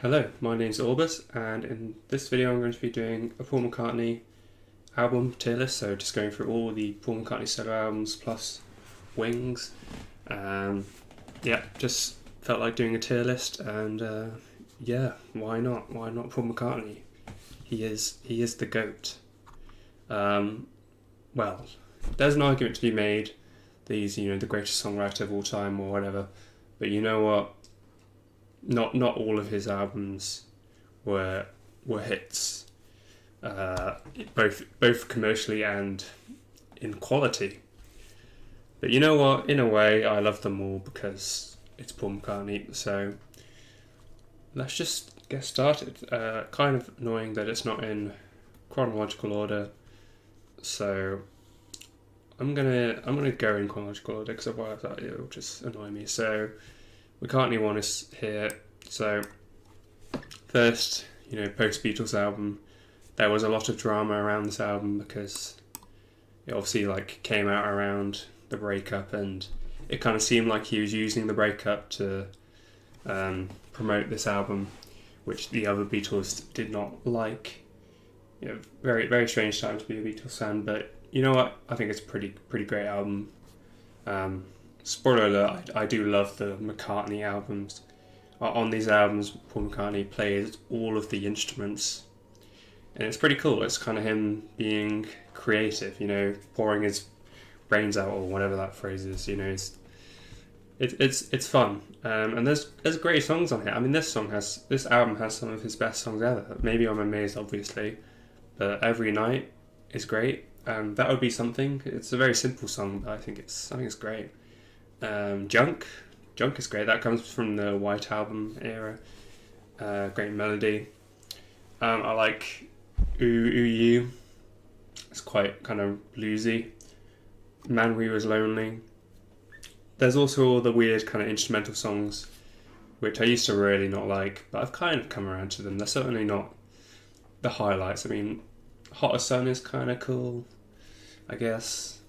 Hello, my name's Orbis, and in this video I'm going to be doing a Paul McCartney album tier list, so just going through all the Paul McCartney solo albums plus Wings. Just felt like doing a tier list, and why not? Why not Paul McCartney? He is the GOAT. Well, there's an argument to be made that he's, the greatest songwriter of all time or whatever, but you know what? Not all of his albums were hits, both commercially and in quality. But you know what? In a way, I love them all because it's Paul McCartney. So let's just get started. Kind of annoying that it's not in chronological order. So I'm gonna go in chronological order because otherwise it'll just annoy me. So McCartney 1 is here. So first, post Beatles album, there was a lot of drama around this album because it obviously came out around the breakup, and it kind of seemed like he was using the breakup to promote this album, which the other Beatles did not like. Very very strange time to be a Beatles fan, but you know what? I think it's a pretty great album. Spoiler alert, I do love the McCartney albums. On these albums, Paul McCartney plays all of the instruments, and it's pretty cool. It's kind of him being creative, pouring his brains out, or whatever that phrase is. It's fun, and there's great songs on here. I mean, this album has some of his best songs ever. Maybe I'm Amazed, obviously, but Every Night is great. That would be something. It's a very simple song, but I think it's great. Junk is great. That comes from the White Album era. Great melody. I like Ooh Ooh You. It's quite kind of bluesy. Man We Was Lonely. There's also all the weird kind of instrumental songs, which I used to really not like, but I've kind of come around to them. They're certainly not the highlights. I mean, Hotter Sun is kind of cool, I guess,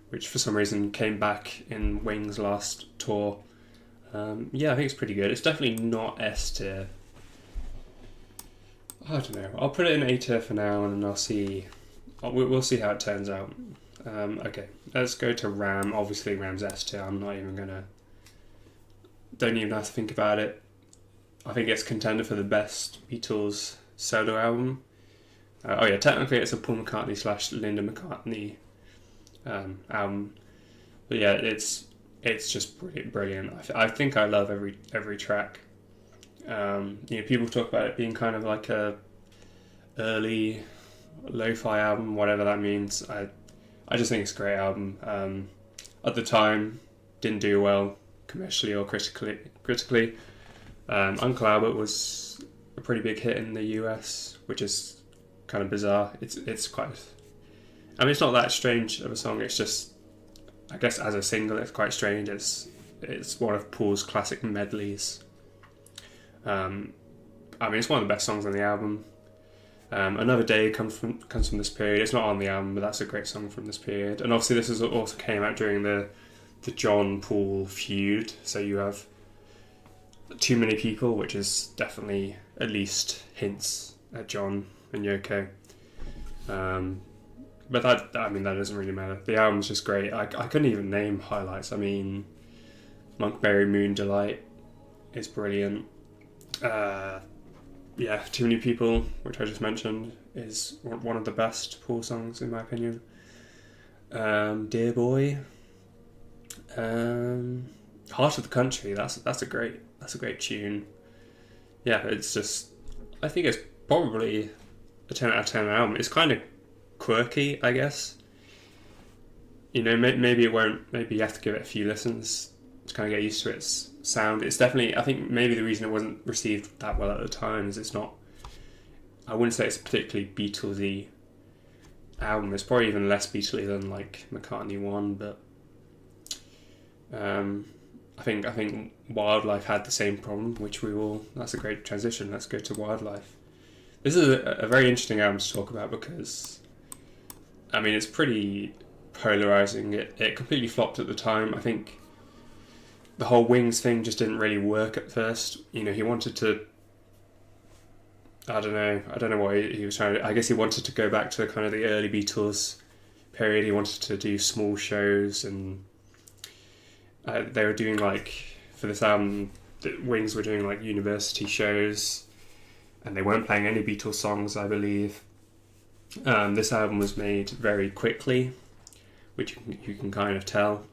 which for some reason came back in Wings' last tour. I think it's pretty good. It's definitely not S tier. I don't know. I'll put it in A tier for now, and then I'll see. We'll see how it turns out. Okay, let's go to Ram. Obviously, Ram's S tier. I'm not even gonna. Don't even have to think about it. I think it's contender for the best Beatles solo album. Technically it's a Paul McCartney / Linda McCartney album, but yeah, it's just brilliant. I think I love every track. People talk about it being kind of like a early lo-fi album, whatever that means. I just think it's a great album. At the time, didn't do well commercially or critically. Uncle Albert was a pretty big hit in the US, which is kind of bizarre. It's quite. I mean, it's not that strange of a song. It's just, I guess, as a single, it's quite strange. It's one of Paul's classic medleys. It's one of the best songs on the album. Another Day comes from this period. It's not on the album, but that's a great song from this period. And obviously, this also came out during the John Paul feud. So you have Too Many People, which is definitely at least hints at John and Yoko. But that doesn't really matter. The album's just great. I couldn't even name highlights. I mean, Monkberry Moon Delight is brilliant. Too Many People, which I just mentioned, is one of the best Paul songs in my opinion. Dear Boy. Heart of the Country. That's a great tune. Yeah, it's just, I think it's probably a 10 out of 10 album. It's kind of quirky, I guess. Maybe it won't. Maybe you have to give it a few listens to kind of get used to its sound. It's definitely. I think maybe the reason it wasn't received that well at the time is it's not. I wouldn't say it's a particularly Beatlesy album. It's probably even less Beatlesy than McCartney 1, but I think Wildlife had the same problem, which we will. That's a great transition. Let's go to Wildlife. This is a very interesting album to talk about because, it's pretty polarizing. It completely flopped at the time. I think the whole Wings thing just didn't really work at first. He wanted to I don't know what he was trying to. I guess he wanted to go back to kind of the early Beatles period. He wanted to do small shows, and they were doing like for this album, the Wings were doing like university shows, and they weren't playing any Beatles songs, I believe. This album was made very quickly, which you can kind of tell.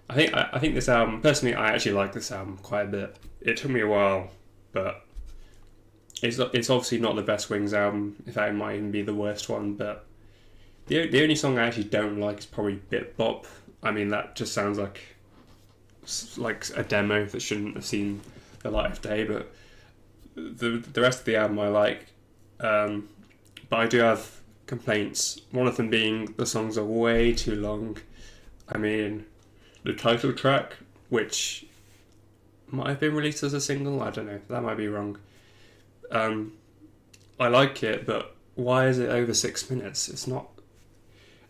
I think this album, personally, I actually like this album quite a bit. It took me a while, but it's obviously not the best Wings album. In fact, it might even be the worst one. But the only song I actually don't like is probably Bit Bop. I mean, that just sounds like a demo that shouldn't have seen the light of day. But the rest of the album I like. But I do have complaints. One of them being the songs are way too long. I mean, the title track, which might have been released as a single, I don't know, that might be wrong. I like it, but why is it over 6 minutes? It's not,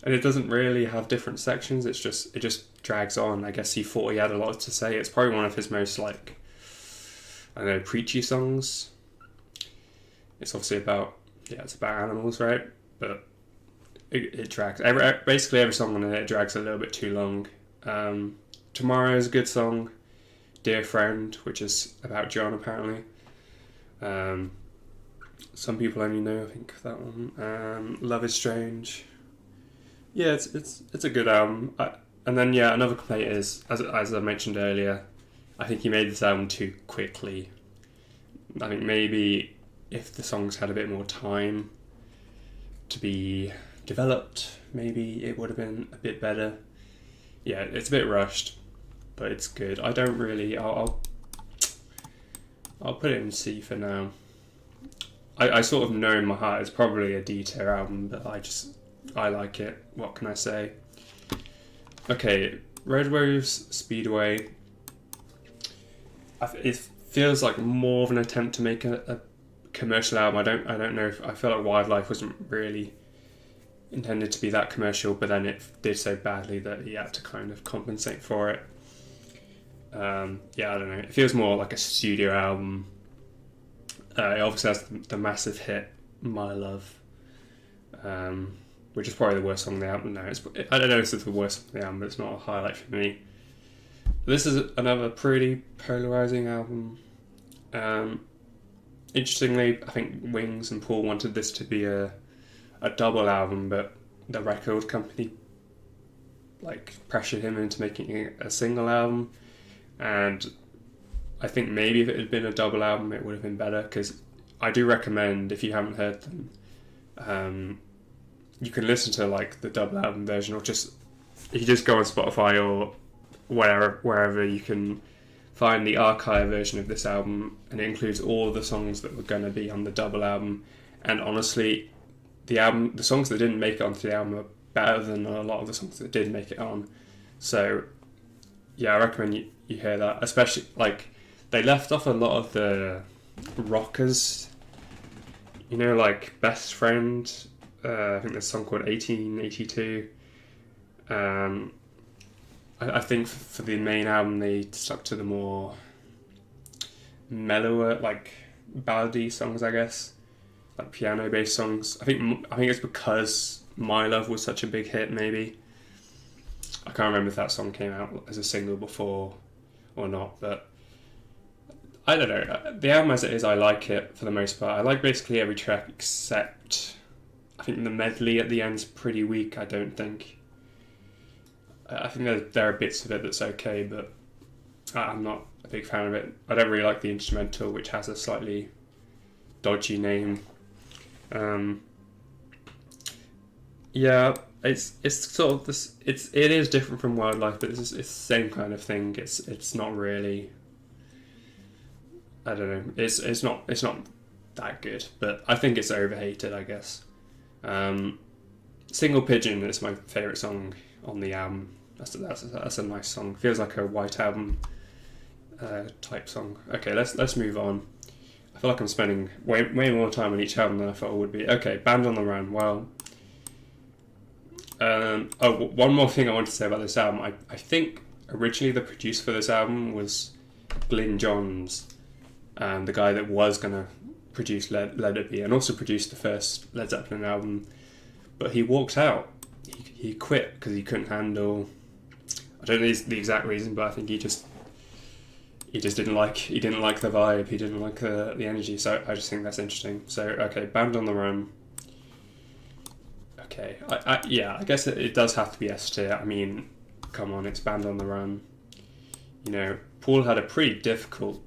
and it doesn't really have different sections. It just drags on. I guess he thought he had a lot to say. It's probably one of his most like, I don't know, preachy songs. It's obviously about animals, right? But it drags. Basically every song on it drags a little bit too long. Tomorrow is a good song. Dear Friend, which is about John apparently. Some people only know, I think, that one. Love is Strange. Yeah, it's a good album. And then another complaint is, as I mentioned earlier, I think he made this album too quickly. I think maybe if the songs had a bit more time to be developed, maybe it would have been a bit better. Yeah, it's a bit rushed, but it's good. I don't really. I'll put it in C for now. I sort of know in my heart it's probably a D-tier album, but I like it. What can I say? Okay, Red Rose Speedway. It feels like more of an attempt to make a commercial album. I don't know if I feel like Wildlife wasn't really intended to be that commercial, but then it did so badly that he had to kind of compensate for it. I don't know. It feels more like a studio album. It obviously has the massive hit My Love, which is probably the worst song on the album. No, I don't know if it's the worst song on the album, but it's not a highlight for me. This is another pretty polarizing album. Interestingly, I think Wings and Paul wanted this to be a double album, but the record company pressured him into making it a single album. And I think maybe if it had been a double album, it would have been better, because I do recommend, if you haven't heard them, you can listen to the double album version, or if you just go on Spotify or wherever you can find the archive version of this album, and it includes all the songs that were going to be on the double album. And honestly, the songs that didn't make it onto the album are better than a lot of the songs that did make it on. So I recommend you hear that, especially they left off a lot of the rockers, Best Friend. I think there's a song called 1882. I think for the main album they stuck to the more mellower, ballady songs, I guess, piano-based songs. I think it's because My Love was such a big hit. Maybe I can't remember if that song came out as a single before or not, but I don't know. The album as it is, I like it for the most part. I like basically every track except I think the medley at the end's pretty weak. I think there are bits of it that's okay, but I'm not a big fan of it. I don't really like the instrumental, which has a slightly dodgy name. It's sort of this. It is different from Wildlife, but it's the same kind of thing. It's not really. I don't know. It's not that good, but I think it's overhated, I guess. Single Pigeon is my favourite song on the album. That's a nice song. Feels like a White Album type song. Okay, let's move on. I feel like I'm spending way more time on each album than I thought I would be. Okay, Band on the Run. Well, one more thing I want to say about this album. I think originally the producer for this album was Glyn Johns, the guy that was going to produced Let It Be and also produced the first Led Zeppelin album, but he walked out. He quit because he couldn't handle. I don't know the exact reason, but I think he just didn't like the vibe. He didn't like the energy. So I just think that's interesting. So okay, Band on the Run. Okay, I guess it does have to be S tier. I mean, come on, it's Band on the Run. You know, Paul had a pretty difficult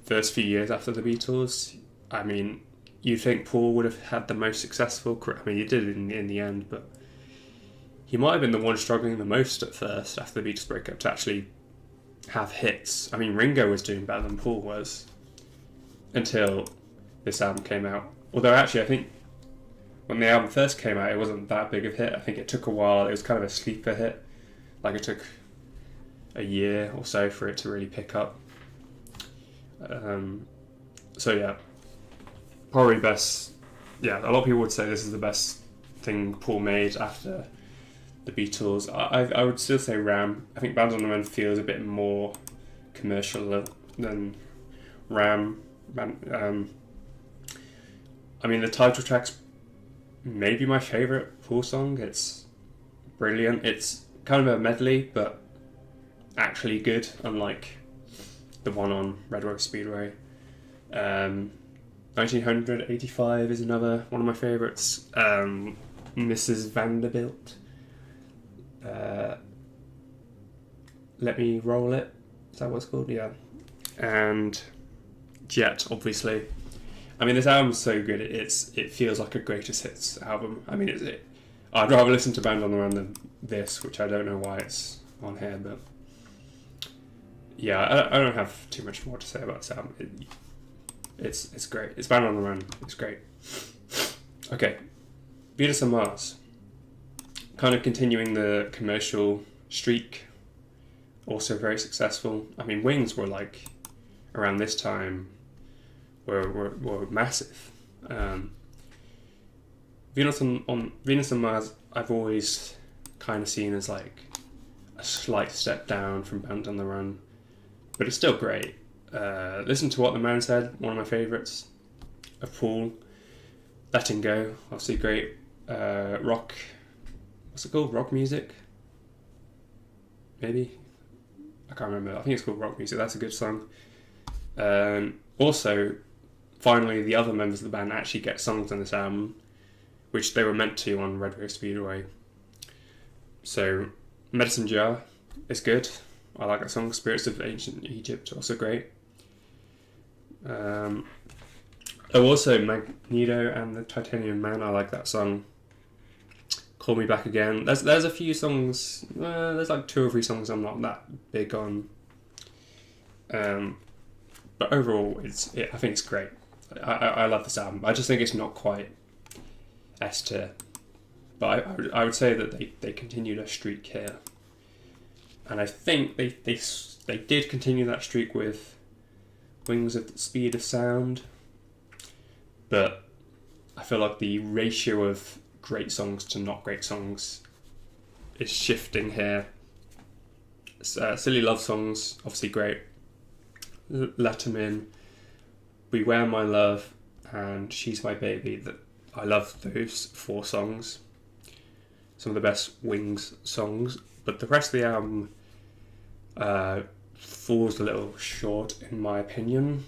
first few years after the Beatles. I mean, you'd think Paul would have had the most successful career. I mean, he did in the end, but he might have been the one struggling the most at first after the Beatles breakup to actually have hits. I mean, Ringo was doing better than Paul was until this album came out. Although actually, I think when the album first came out, it wasn't that big of a hit. I think it took a while. It was kind of a sleeper hit. Like, it took a year or so for it to really pick up. So yeah, probably best. Yeah, a lot of people would say this is the best thing Paul made after the Beatles. I would still say Ram. I think Band on the Run feels a bit more commercial than Ram. I mean, the title track's maybe my favourite Paul song. It's brilliant. It's kind of a medley, but actually good, unlike the one on Red Rose Speedway. 1985 is another one of my favourites. Mrs. Vanderbilt. Let Me Roll It. Is that what it's called? Yeah. And Jet, obviously. I mean, this album's so good. It feels like a greatest hits album. I mean, I'd rather listen to Band on the Run than this, which I don't know why it's on here, but yeah, I don't have too much more to say about this album. It's great. It's Band on the Run. It's great. Okay, Venus and Mars. Kind of continuing the commercial streak. Also very successful. I mean, Wings were like around this time were massive. Venus and Mars, I've always kind of seen as like a slight step down from Band on the Run, but it's still great. Listen to What the Man Said, one of my favourites of Paul. Letting Go, obviously great. Rock, what's it called? Rock music? Maybe? I can't remember. I think it's called Rock Music. That's a good song. Also, finally, the other members of the band actually get songs on this album, which they were meant to on Red Rose Speedway. So, Medicine Jar is good. I like that song. Spirits of Ancient Egypt, also great. Also Magneto and the Titanium Man, I like that song. Call Me Back Again. There's a few songs, there's like 2 or 3 songs I'm not that big on. But overall, I think it's great. I love this album. I just think it's not quite S tier. But I would say that they continued a streak here. And I think they did continue that streak with Wings of the Speed of Sound. But I feel like the ratio of great songs to not great songs is shifting here. Silly Love Songs, obviously great. Let 'Em In, Beware My Love, and She's My Baby. I love those 4 songs. Some of the best Wings songs. But the rest of the album falls a little short, in my opinion.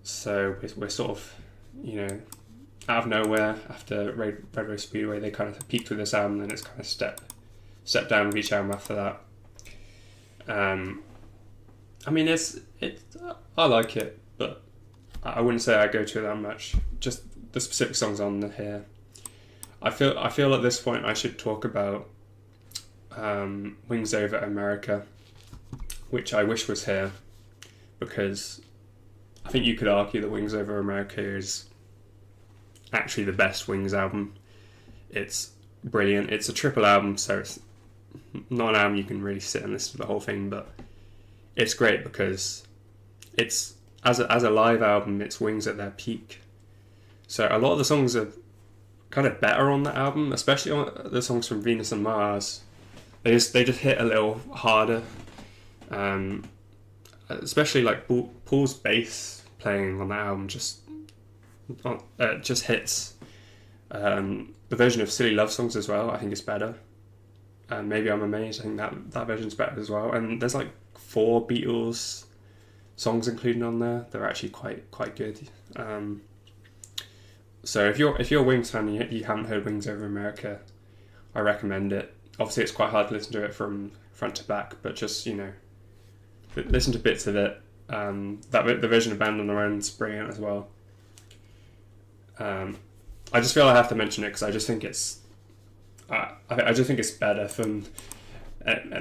So we're sort of, out of nowhere after Red Rose Speedway, they kind of peaked with this album, and it's kind of step down with each album after that. I mean, I like it, but I wouldn't say I go to it that much. Just the specific songs on here. I feel at this point I should talk about Wings Over America, which I wish was here, because I think you could argue that Wings Over America is actually the best Wings album. It's brilliant. It's a triple album, so it's not an album you can really sit and listen to the whole thing, but it's great because it's as a live album, it's Wings at their peak. So a lot of the songs are kind of better on that album, especially on the songs from Venus and Mars. They just hit a little harder. Especially like Paul's bass playing on that album just hits. The version of Silly Love Songs as well, I think is better. And Maybe I'm Amazed, I think that version's better as well. And there's like 4 Beatles songs included on there. They're actually quite good. So if you're a Wings fan and you haven't heard Wings Over America, I recommend it. Obviously, it's quite hard to listen to it from front to back, but just, listen to bits of it. The version of Band on Their Own is brilliant as well. I just feel I have to mention it because I just think it's better than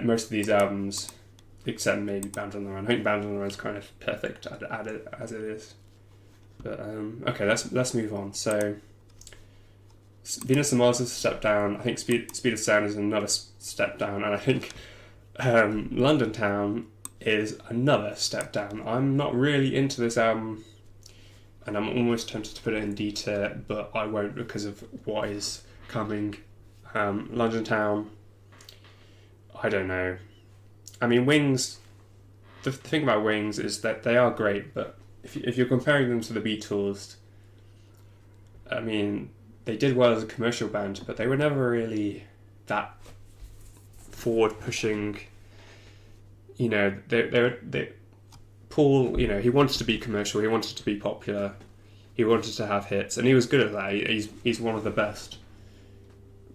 most of these albums, except maybe Band on Their Own. I think Band on Their Own is kind of perfect at it as it is. But okay, let's move on. So Venus and Mars is a step down. I think Speed of Sound is another step down, and I think London Town is another step down. I'm not really into this album, and I'm almost tempted to put it in D tier, but I won't because of what is coming. London Town, I don't know. I mean, Wings, the thing about Wings is that they are great, but if you're comparing them to the Beatles, I mean, they did well as a commercial band, but they were never really that forward-pushing. Paul, he wanted to be commercial, he wanted to be popular, he wanted to have hits, and he was good at that. He's one of the best.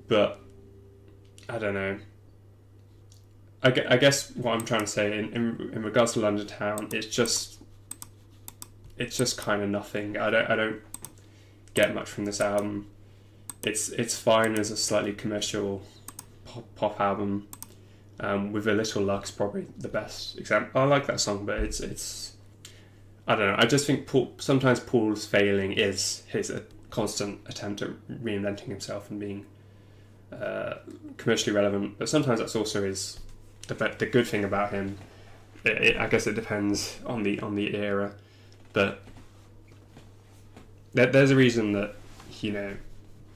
But I don't know. I guess what I'm trying to say in regards to London Town, it's just kind of nothing. I don't get much from this album. It's fine as a slightly commercial pop album. With a Little Luck's probably the best example. I like that song, but it's I don't know. I just think sometimes Paul's failing is his constant attempt at reinventing himself and being commercially relevant. But sometimes that's also the good thing about him. I guess it depends on the era, but there's a reason that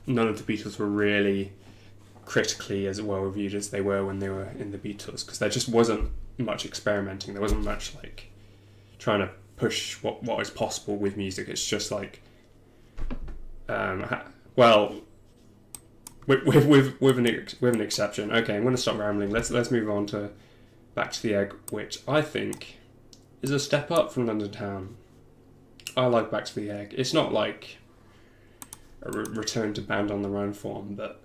none of the Beatles were really critically as well reviewed as they were when they were in the Beatles, because there just wasn't much experimenting. There wasn't much like trying to push what is possible with music. It's just like with an exception. Okay, I'm going to stop rambling. Let's move on to Back to the Egg, which I think is a step up from London Town. I like Back to the Egg. It's not like a return to Band on Their Own form, but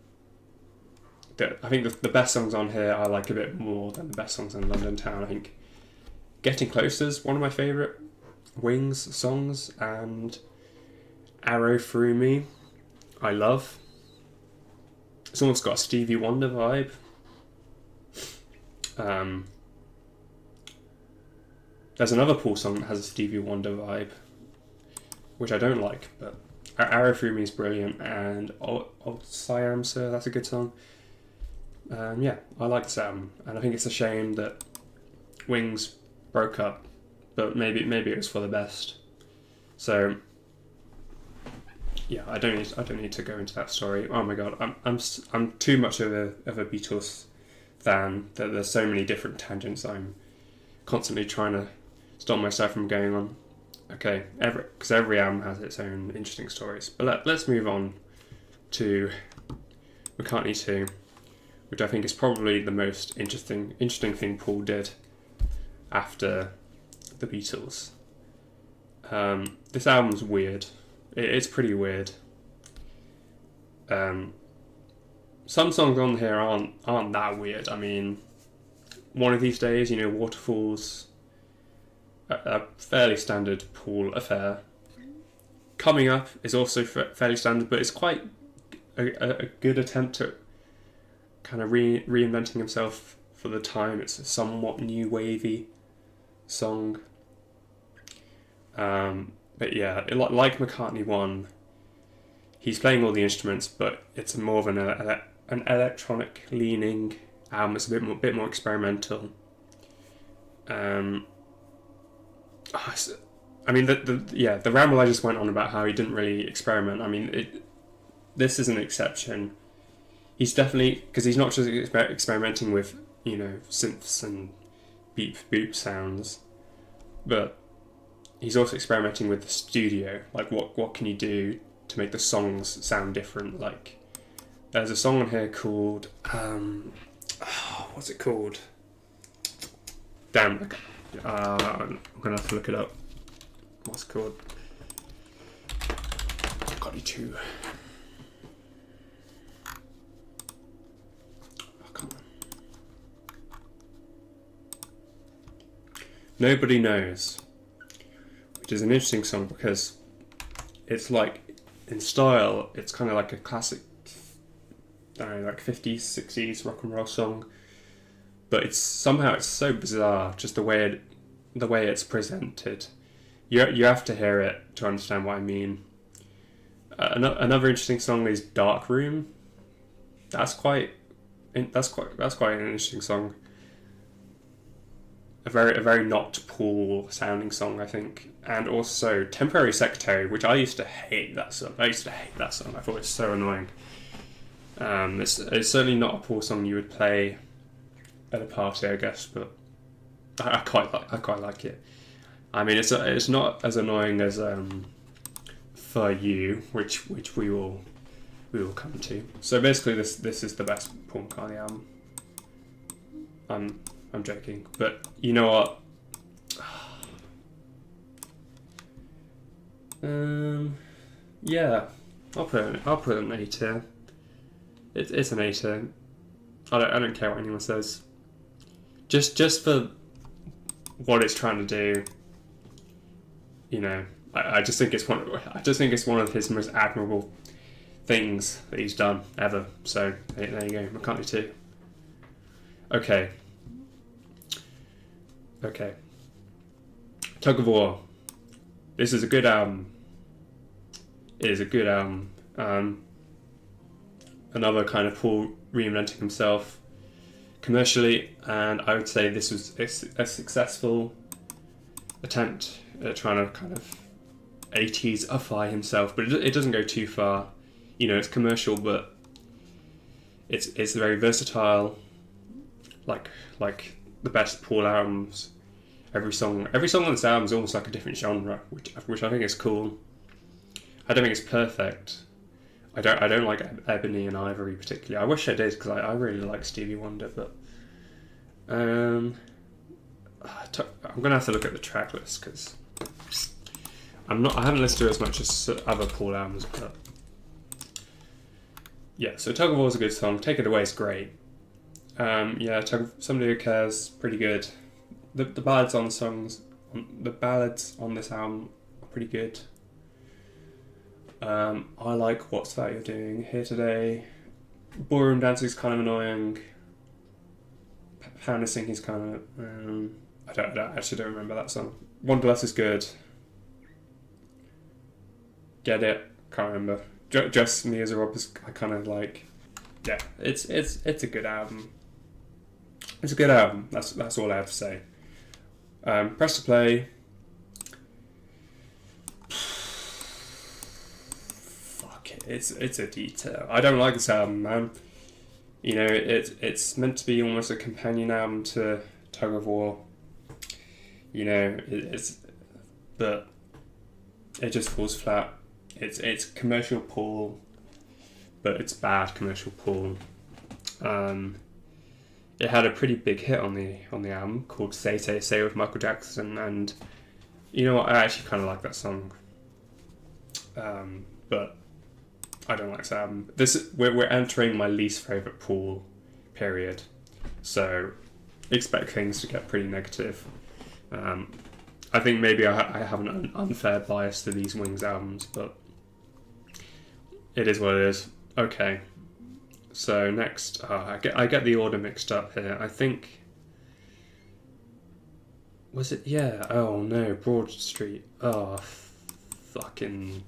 I think the best songs on here I like a bit more than the best songs on London Town. I think Getting Closer is one of my favourite Wings songs, and Arrow Through Me I love. It's almost got a Stevie Wonder vibe. There's another Paul song that has a Stevie Wonder vibe, which I don't like, but Arrow Through Me is brilliant, and Old Siam Sir, that's a good song. I like this album, and I think it's a shame that Wings broke up, but maybe it was for the best. So I don't need to go into that story. Oh my god, I'm too much of a Beatles fan that there's so many different tangents I'm constantly trying to stop myself from going on. Okay, because every album has its own interesting stories. But let's move on to McCartney II, which I think is probably the most interesting thing Paul did after the Beatles. This album's weird. It's pretty weird. Some songs on here aren't that weird. I mean, One of These Days, Waterfalls, a fairly standard Paul affair. Coming Up is also fairly standard, but it's quite a good attempt at kind of reinventing himself for the time. It's a somewhat new wavy song. But yeah, like McCartney 1, he's playing all the instruments, but it's more of an electronic leaning album. It's a bit more experimental. I mean, the ramble I just went on about how he didn't really experiment. I mean, this is an exception. He's definitely, because he's not just experimenting with synths and beep boop sounds, but he's also experimenting with the studio. Like, what can you do to make the songs sound different? Like, there's a song on here called what's it called? Damn, I'm gonna have to look it up. What's it called? McCartney II. Oh, come on. Nobody Knows, which is an interesting song because it's like, in style, it's kind of like a classic, I don't know, like 50s, 60s rock and roll song, but it's so bizarre, just the way it's presented. You have to hear it to understand what I mean. Another interesting song is Dark Room. That's quite an interesting song. A very not Paul sounding song, I think. And also Temporary Secretary, which I used to hate that song. I thought it was so annoying. It's certainly not a Paul song you would play at a party, I guess, but I quite like it. I mean, it's not as annoying as For You, which we will come to. So basically, this is the best Paul McCartney album. I'm joking, but you know what? Yeah, I'll put an 8 here. It's an 8 here. I don't care what anyone says. Just for what it's trying to do. You know, I just think it's one of his most admirable things that he's done ever. So there you go, McCartney II. Okay. Tug of War. This is a good album. It is a good album. Another kind of Paul reinventing himself commercially, and I would say this was a successful attempt at trying to kind of 80s-ify himself, but it doesn't go too far. You know, it's commercial, but it's very versatile. Like the best Paul albums. Every song on this album is almost like a different genre, which I think is cool. I don't think it's perfect. I don't like Ebony and Ivory particularly. I wish I did, because I really like Stevie Wonder, but I'm gonna have to look at the track list, because I haven't listened to it as much as other Paul albums, but yeah. So Tug of War is a good song. Take It Away is great. Yeah, Somebody Who Cares, pretty good. The ballads on this album are pretty good. I like What's That You're Doing Here Today. Ballroom Dancing is kind of annoying. Pound is Sinking is kind of I actually don't remember that song. Wanderlust is good. Get It, can't remember. Just Me as a Rob is I kind of like. Yeah, it's a good album. It's a good album. That's all I have to say. Press to Play. Fuck it. It's a detail. I don't like this album, man. You know, it's meant to be almost a companion album to Tug of War. You know, but it just falls flat. It's commercial Paul, but it's bad commercial Paul. It had a pretty big hit on the album called Say Say Say with Michael Jackson, and you know what, I actually kind of like that song, but I don't like this album. We're entering my least favourite Paul period, so expect things to get pretty negative. I think maybe I have an unfair bias to these Wings albums, but it is what it is. Okay. So next, I get the order mixed up here. I think, was it? Yeah. Oh no, Broad Street. Oh, fucking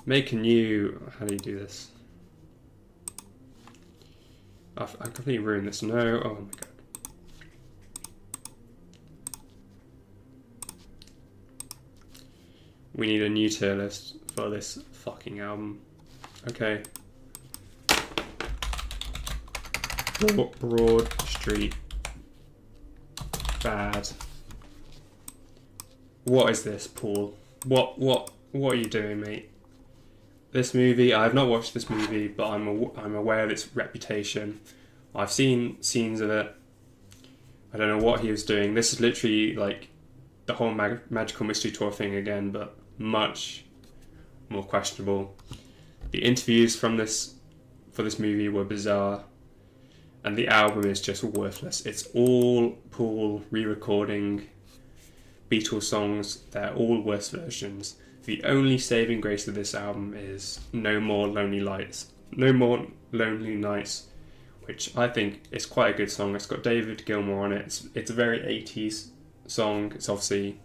make a new. How do you do this? I completely ruined this. No. Oh my god. We need a new tier list for this fucking album. Okay. Broad Street. Bad. What is this, Paul? What are you doing, mate? This movie, I have not watched this movie, but I'm aware of its reputation. I've seen scenes of it. I don't know what he was doing. This is literally like the whole Magical Mystery Tour thing again, but much more questionable. The interviews for this movie were bizarre, and the album is just worthless. It's all Paul re-recording Beatles songs. They're all worse versions. The only saving grace of this album is No More Lonely Nights, which I think is quite a good song. It's got David Gilmour on it. It's a very 80s song. It's obviously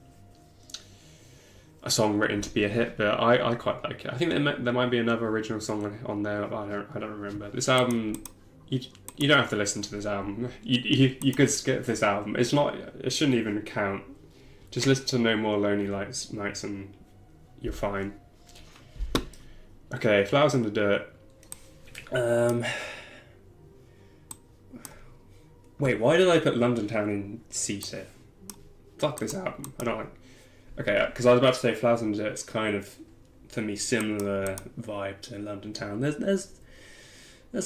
a song written to be a hit, but I quite like it. I think there might be another original song on there, but I don't remember. This album, you don't have to listen to this album. You could skip this album. It shouldn't even count. Just listen to No More Lonely Nights and you're fine. Okay, Flowers in the Dirt. Wait, why did I put London Town in C tier? Fuck this album. I don't like. Okay, because I was about to say Flowers in the Dirt. It's kind of, for me, similar vibe to London Town. There's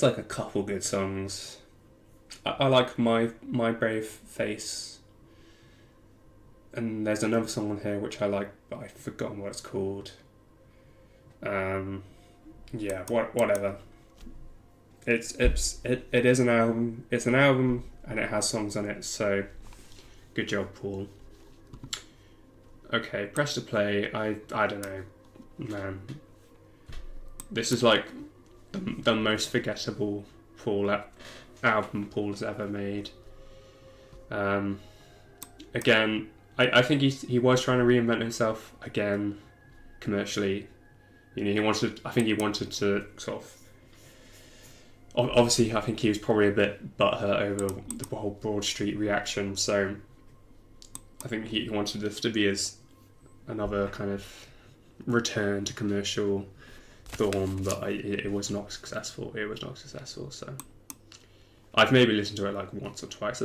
like a couple good songs. I like My Brave Face. And there's another song on here which I like, but I've forgotten what it's called. Yeah, whatever. It is an album. It's an album, and it has songs on it. So, good job, Paul. Okay, press to play. I don't know, man. This is like the most forgettable album Paul's ever made. Again, I think he was trying to reinvent himself again, commercially. You know, I think he wanted to sort of. Obviously, I think he was probably a bit butthurt over the whole Broad Street reaction. So, I think he wanted this to be another kind of return to commercial form, but it was not successful. So, I've maybe listened to it like once or twice.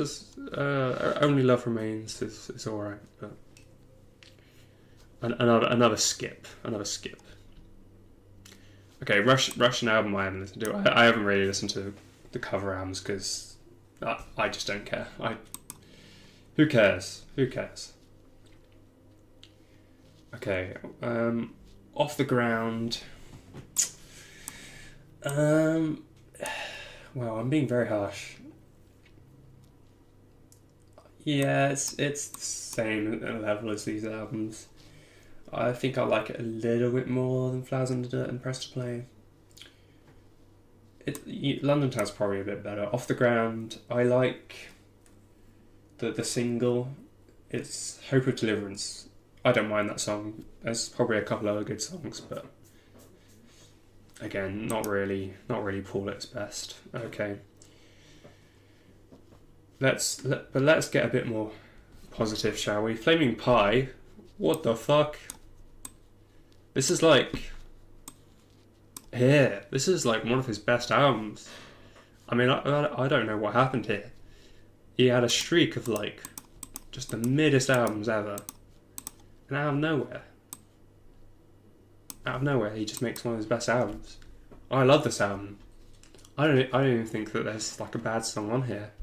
Only Love Remains is alright, but another skip. Okay, Russian album I haven't listened to. I haven't really listened to the cover albums because I just don't care. Who cares? Okay, Off the Ground. Wow, I'm being very harsh. Yeah, it's the same level as these albums. I think I like it a little bit more than Flowers in the Dirt and Press to Play. London Town's probably a bit better. Off the Ground, I like the single. It's Hope of Deliverance. I don't mind that song. There's probably a couple other good songs, but again, not really Paul at its best. Okay. Let's get a bit more positive, shall we? Flaming Pie. What the fuck? This is like one of his best albums. I mean, I don't know what happened here. He had a streak of like just the middest albums ever, and out of nowhere, he just makes one of his best albums. I love this album. I don't even think that there's like a bad song on here.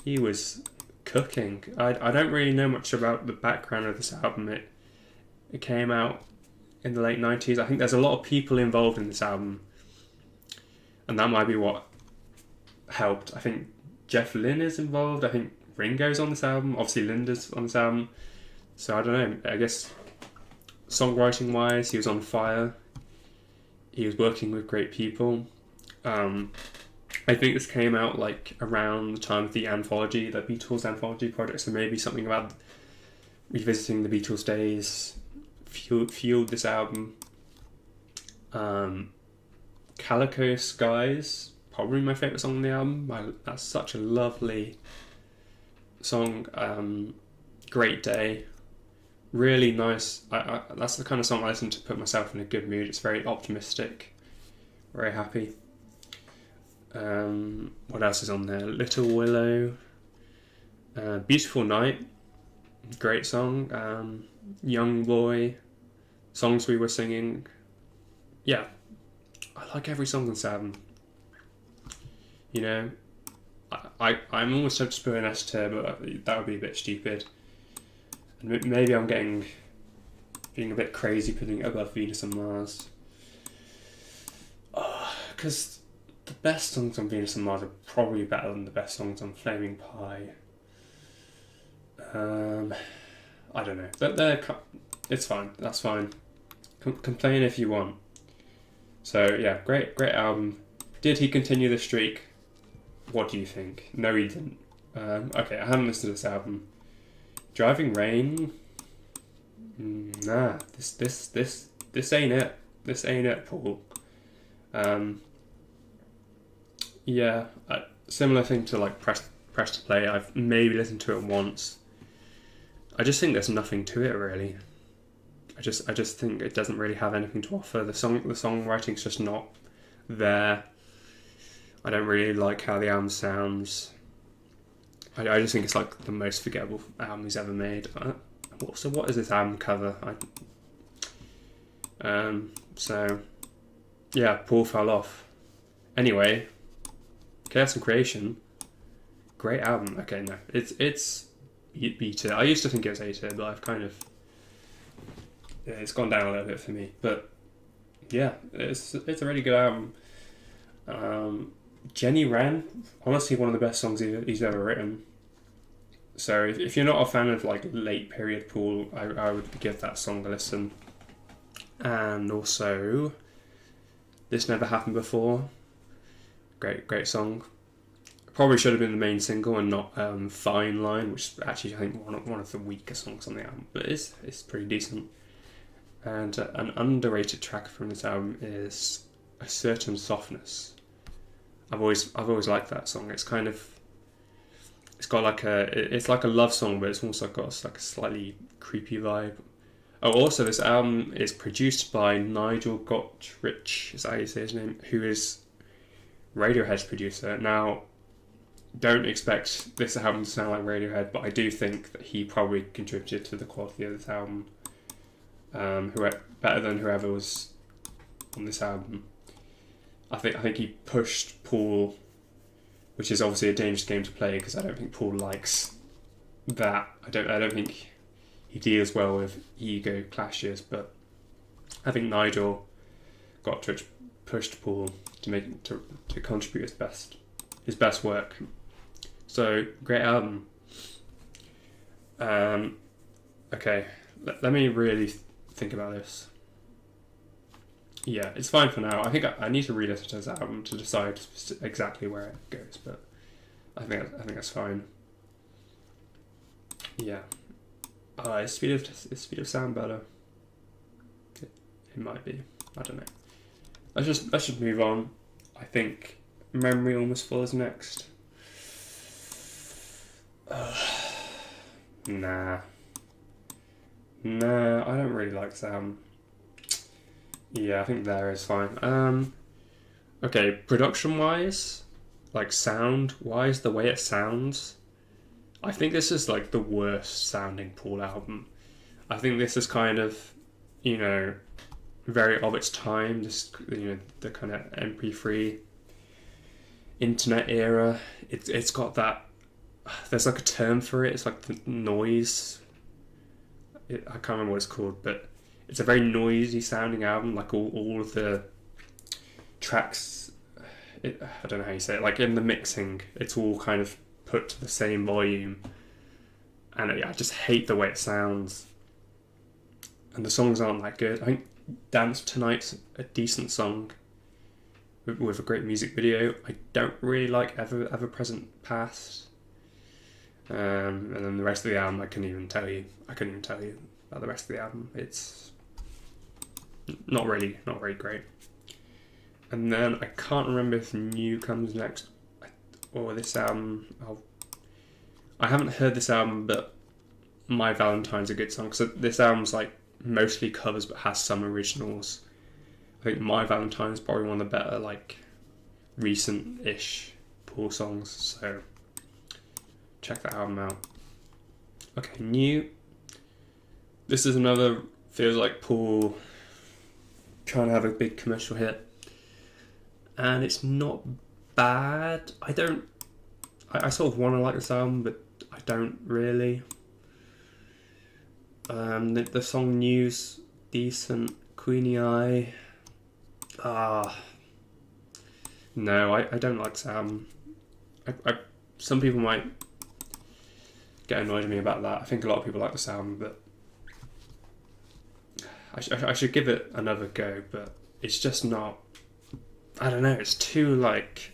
He was cooking. I don't really know much about the background of this album. It came out in the late 90s. I think there's a lot of people involved in this album, and that might be what helped. I think Jeff Lynne is involved. I think Ringo's on this album. Obviously Linda's on this album. So I don't know. I guess songwriting wise, he was on fire. He was working with great people. I think this came out like around the time of the anthology, the Beatles anthology project. So maybe something about revisiting the Beatles days fueled this album. Calico Skies, probably my favourite song on the album. That's such a lovely song. Great Day, really nice. That's the kind of song I listen to put myself in a good mood. It's very optimistic, very happy. What else is on there? Little Willow, Beautiful Night, great song. Young Boy, Songs We Were Singing. Yeah, I like every song on this album. You know, I'm almost tempted to put an S tier, but that would be a bit stupid. And maybe I'm being a bit crazy putting it above Venus and Mars. Because the best songs on Venus and Mars are probably better than the best songs on Flaming Pie. I don't know. It's fine. That's fine. Complain if you want. So yeah, great album. Did he continue the streak? What do you think? No, he didn't. Okay, I haven't listened to this album. Driving Rain. Nah, this ain't it. This ain't it, Paul. Yeah, similar thing to like press to play. I've maybe listened to it once. I just think there's nothing to it really. I just think it doesn't really have anything to offer. The songwriting's just not there. I don't really like how the album sounds. I just think it's like the most forgettable album he's ever made. So what is this album cover? So yeah, Paul fell off. Anyway, Chaos and Creation, great album. Okay, no, it's B tier. I used to think it was A tier, but I've kind of it's gone down a little bit for me. But yeah, it's a really good album. Jenny Wren, honestly, one of the best songs he's ever written. So if you're not a fan of like late period Paul, I would give that song a listen. And also, This Never Happened Before. Great song. Probably should have been the main single and not Fine Line, which is actually I think one of the weaker songs on the album, but it's pretty decent. And an underrated track from this album is A Certain Softness. I've always liked that song. It's got like it's like a love song, but it's also got like a slightly creepy vibe. Oh, also this album is produced by Nigel Godrich, is that how you say his name? Who is Radiohead's producer. Now, don't expect this album to sound like Radiohead, but I do think that he probably contributed to the quality of this album. Better than whoever was on this album. I think he pushed Paul, which is obviously a dangerous game to play because I don't think Paul likes that. I don't think he deals well with ego clashes, but I think Nigel Godrich pushed Paul to contribute his best work. So great album. Okay, let me really think about this. Yeah, it's fine for now. I think I need to re-listen to this album to decide exactly where it goes, but I think that's fine. Yeah. Is Speed of Sound better? It might be. I don't know. Let's just move on. I think Memory Almost Full is next. Nah, I don't really like this album. Yeah, I think There is fine. Okay, production-wise, like sound-wise, the way it sounds, I think this is like the worst sounding Paul album. I think this is kind of, very of its time, just, the kind of MP3 internet era. It's got that, there's like a term for it, it's like the noise. I can't remember what it's called, but it's a very noisy sounding album. Like all of the tracks, I don't know how you say it, like in the mixing, it's all kind of put to the same volume. And I just hate the way it sounds. And the songs aren't that good. I think Dance Tonight's a decent song with a great music video. I don't really like Ever Present Past. And then the rest of the album, I couldn't even tell you about the rest of the album. It's not very great. And then I can't remember if New comes next or this album. I haven't heard this album, but My Valentine's a good song. So this album's like mostly covers but has some originals. I think My Valentine is probably one of the better like recent-ish Paul songs. So check that album out. Okay, New. This is another, feels like Paul trying to have a big commercial hit. And it's not bad. I sort of want to like this album, but I don't really. The song News, decent. Queenie Eye. No, I don't like this album. Some people might get annoyed at me about that. I think a lot of people like this album, but I should give it another go, but it's just not. I don't know, it's too like.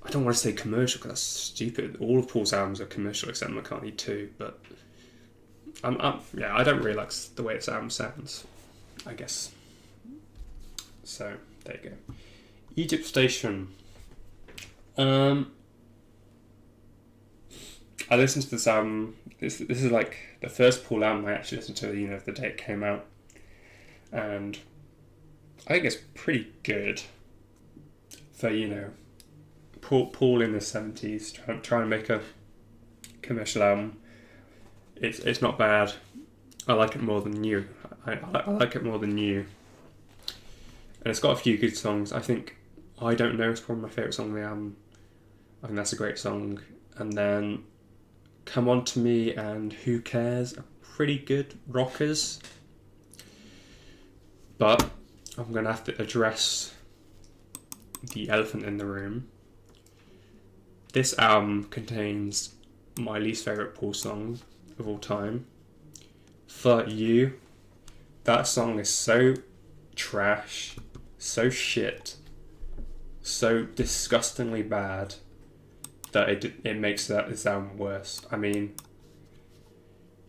I don't want to say commercial because that's stupid. All of Paul's albums are commercial except McCartney II, but I don't really like the way this album sounds, I guess. So there you go. Egypt Station. I listened to this album. This is like the first Paul album I actually listened to. The day it came out, and I think it's pretty good for Paul in the 70s trying to make a commercial album. It's not bad. I like it more than you. I like it more than you. And it's got a few good songs. I think I Don't Know is probably my favourite song on the album. I think that's a great song. And then Come On To Me and Who Cares are pretty good rockers. But I'm going to have to address the elephant in the room. This album contains my least favourite Paul song of all time. For You. That song is so trash, so shit, so disgustingly bad that it makes this album worse. I mean,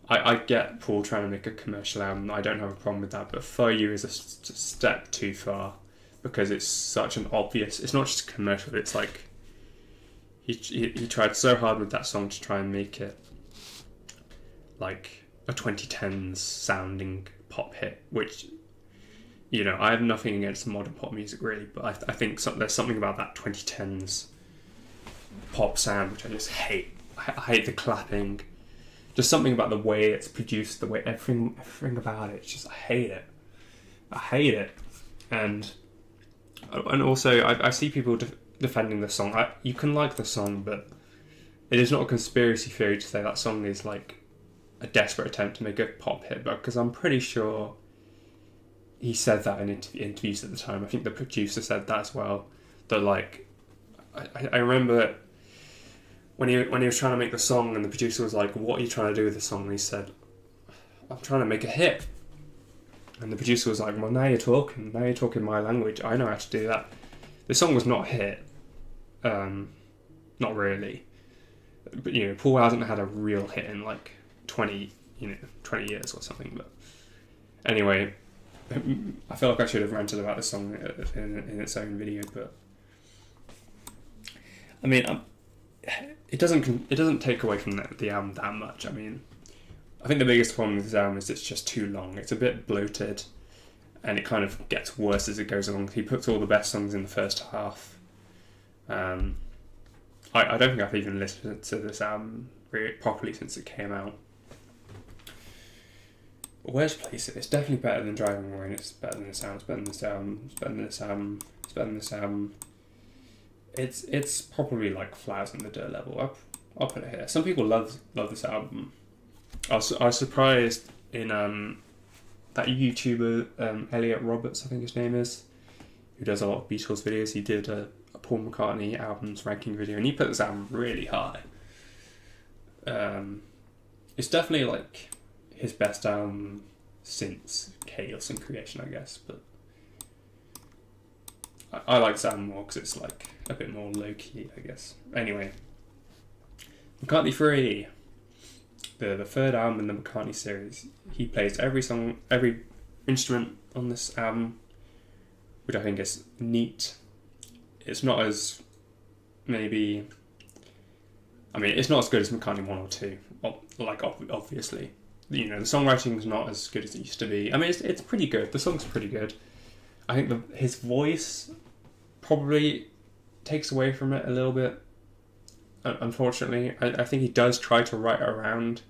I get Paul trying to make a commercial album. I don't have a problem with that, but For You is a step too far because it's such an obvious. It's not just commercial. It's like he tried so hard with that song to try and make it like a 2010s sounding pop hit, which I have nothing against modern pop music really, but I think there's something about that 2010s pop sound which I just hate. I hate the clapping, just something about the way it's produced, the way everything about it. It's just I hate it, and also I see people defending the song. You can like the song, but it is not a conspiracy theory to say that song is like a desperate attempt to make a pop hit, because I'm pretty sure he said that in interviews at the time. I think the producer said that as well. That like, I remember when he was trying to make the song, and the producer was like, "What are you trying to do with the song?" And he said, "I'm trying to make a hit." And the producer was like, "Well, now you're talking my language. I know how to do that." The song was not a hit, not really. But Paul hasn't had a real hit in like 20 years or something. But anyway, I feel like I should have ranted about this song in its own video, but I mean, it doesn't take away from the album that much. I mean, I think the biggest problem with this album is it's just too long. It's a bit bloated, and it kind of gets worse as it goes along. He puts all the best songs in the first half. I don't think I've even listened to this album really properly since it came out. But where's Place It? It's definitely better than Driving Away, and it's better than this album. It's better than this album. It's better than this album. It's better than this album. It's probably like Flowers in the Dirt level. I'll put it here. Some people love this album. I was surprised in that YouTuber Elliot Roberts, I think his name is, who does a lot of Beatles videos. He did a Paul McCartney albums ranking video, and he put this album really high. It's definitely like his best album since Chaos and Creation, I guess, but I like this album more because it's like a bit more low-key, I guess. Anyway, McCartney III, the third album in the McCartney series. He plays every song, every instrument on this album, which I think is neat. It's not as it's not as good as McCartney 1 or 2, obviously. The songwriting is not as good as it used to be. I mean, it's pretty good. The song's pretty good. I think his voice probably takes away from it a little bit, unfortunately. I think he does try to write around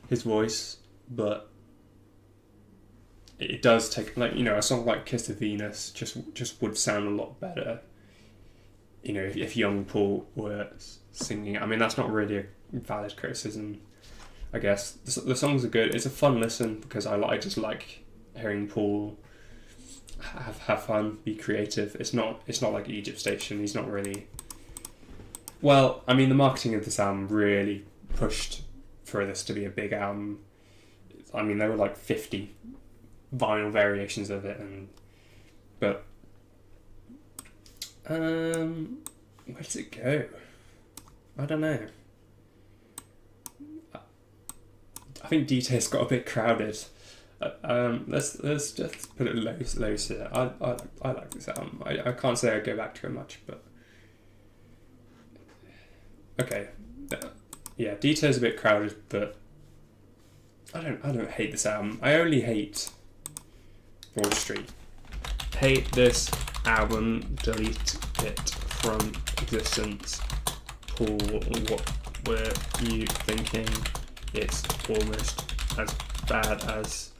his voice, but it does take, like, you know, a song like Kiss of Venus just would sound a lot better, you know, if young Paul were singing. I mean, that's not really a valid criticism, I guess. The songs are good. It's a fun listen because I just like hearing Paul have fun, be creative. It's not like Egypt Station. He's not really... Well, I mean, the marketing of this album really pushed for this to be a big album. I mean, there were like 50 vinyl variations of it, but where does it go? I don't know. I think Details got a bit crowded. Let's just put it low here. I like this album. I can't say I go back to it much, but okay. Yeah, Details a bit crowded, but I don't hate this album. I only hate Broad Street. Hate this album. Delete it from existence. Paul, what were you thinking? It's almost as bad as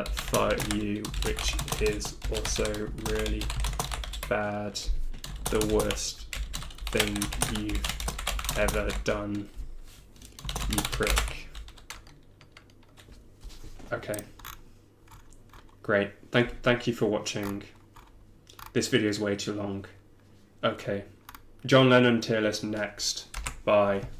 Fire You, which is also really bad. The worst thing you've ever done, you prick. Okay. Great. Thank you for watching. This video is way too long. Okay. John Lennon tier list next. Bye.